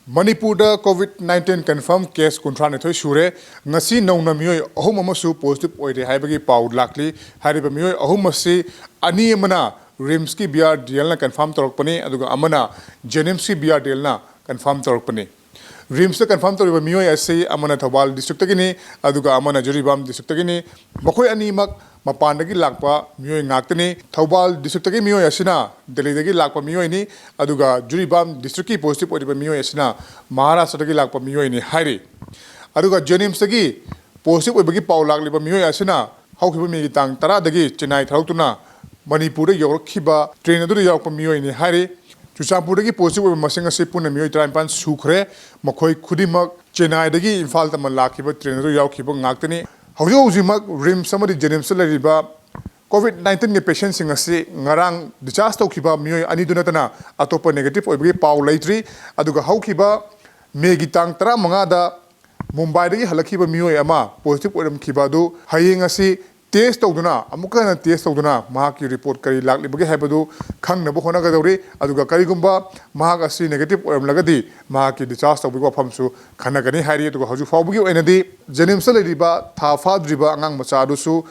Manipur COVID-19 confirmed case kunthranithoi sure ngasi nongna mioi ahum amasu positive oire haibagi pau lakli hariba mioi ahum asi ani amana rims ki BRDL na confirm torokpani aduga amana Jenims ki BRDL na confirm torokpani rims na confirm toriba mioi ase amana Thawal district tagini aduga amana Joribam district tagini makhoi ani mak mapandagi lakpa mioi ngaktani Thawal district tagi mioi asina Delhi dagi lakpa mioi ni aduga Joribam district ki positive oiba mioi asina Maharashtra dagi lakpa mioi ni hairi aduga Jenims dagi positive oibagi pau lakliba mioi asina haukiba mi tang tara dagi Chennai tharautuna Manipur da yorokhiba train adu yorokpa mioi ni hairi Chuchampur dagi positive oiba masing ase puna mioi 35 sukhre makhoi khudimak Chennai dagi Imphal tama lakhiba train adu yorokhiba ngaktani Haujimak rims samadi Jenims lariba COVID-19 के patient सिंग असे ngarang discharge tawkhiba mioi ani dunatana atopa negative oibagi pau leitri aduga haukiba megi tang 15 da Mumbai dagi halakhiba mioi ama positive oiram khiba du hayeng asi test tawduna amuka na test tawduna mahaki report kari laklibagi haibadu khangnabo hona gadawri aduga karigumba mahak asi negative oiram lagadi mahaki discharge tawbigi wafamsu khanagani hairi aduga haju fawbagi oinadi Jenims lariba thafa driba angang macha dusu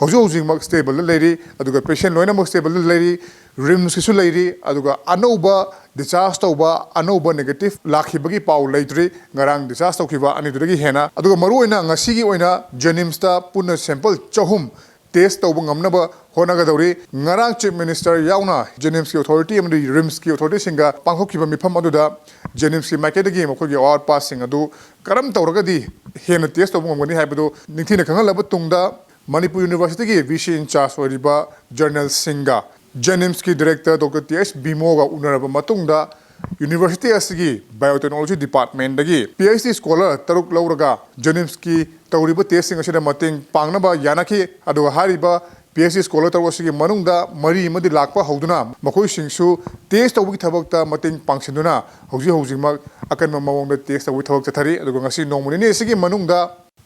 Hojing stable lady, aduga patient loina stable lady, rims kisu lady, aduga anoba discharge toba, anoba negative, lakibagi pau latri, ngarang discharge tokiva, aniduragi hena, aduga maruina, ngasigi oina, Jenims ta puna sample chohum, test tobung amnaba, honagadori, ngarang chief minister yauna, Jenims authority, and the rims authority singa, panghokiva mipam aduda, Jenims maketagi, mokogi or passing adu, karam tauragadi, hena test tobung amani habado, Nitina Kangalaba tungda. Manipur University की VC in charge ओरिबा जर्नल सिंगा Jenims की director doctor TS बिमोगा उनरबा मतुंगदा university असगी biotechnology department दगी PhD स्कॉलर तरुक लौरगा Jenims की तौरिबा टेस्टिंग असिदा मतिंग पांगनबा यानाकी अदुगा हारिबा PhD स्कॉलर तरुगसिगी मनुंगदा मरी मदि लाकपा हौदुना मखोइ सिंगसु टेस्ट तौबगी थबकता मतिंग पांगसिनदुना हौजिमक अकन ममोंगदा टेस्ट तौबगी थबक चथारी अदुगा ngasi नोंगमुनि सिगी मनुंगदा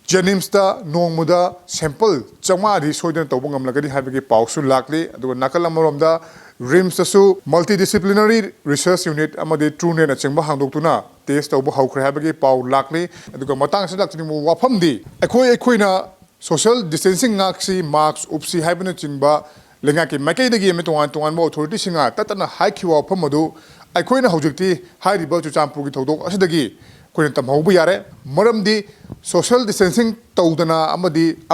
Jenims ta nongmuda sample chamari soidana tawbang amlagadi habagi pausu lakli aduga nakal amaromda rims su multidisciplinary research unit amade truenet achengba hangdoktuna test tawba hawkhre habagi pau lakli aduga matang se lakchini mu wafamdi ekhoina social distancing ngaksi marks upsi habana chingba lenga ki makai dagi me tongan ba authority singa tatana haikhiwa famadu ekhoina hojikti hairiba chuchampur gi thodok asidagi कोई तमहौब यारे मरमदी social distancing तौदना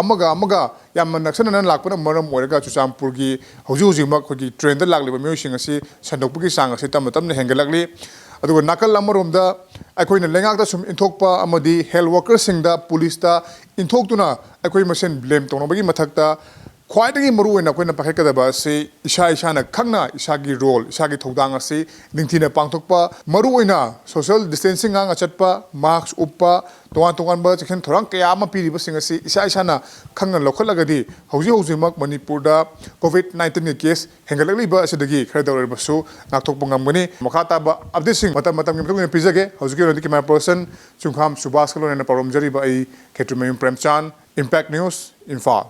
अमगा याम नक्सनन लाकपना मरम ओरगा चुचामपुर की हौजिमक खोगी train the लागलिबा मियोसिंग असि संदोकपगी सांग असि तमतमने हेंगलगली अदुगा नाकल अमरोमदा अखोइना लेंगाकदा सुम इंथोकपा अमदी health worker सिंगदा police दा इंथोकतुना अखोइ मसेन blame तोनबगी मथकता ख्वाइदगी मरुओइना Koyna पाखेकदबा से इसाना खंगना इसागी role इसागी थौदांग असे निंगथिना पांगथोकपा मरुओइना सोशल डिस्टेंसिंग आंग अचटपा मास्क उपपा तोंगान बा चेखन थोरांग कया मा पीरिबा सिंग असे इसाना खंगना लखलगदी हौजिमक मणिपुर दा कोविड-19 के केस हेंगलगलिबा असेदगी खरदौरबसु नाकथोकपा ngamgani मखाताबा अपडेट सिंग मतम के पिजगे हौजिगे रदि कैमरा पर्सन चुंखाम सुभाष कलोनेना परमजरिबा आई खेट्रुमेम प्रेमचांद इम्पैक्ट न्यूज़ इम्फाल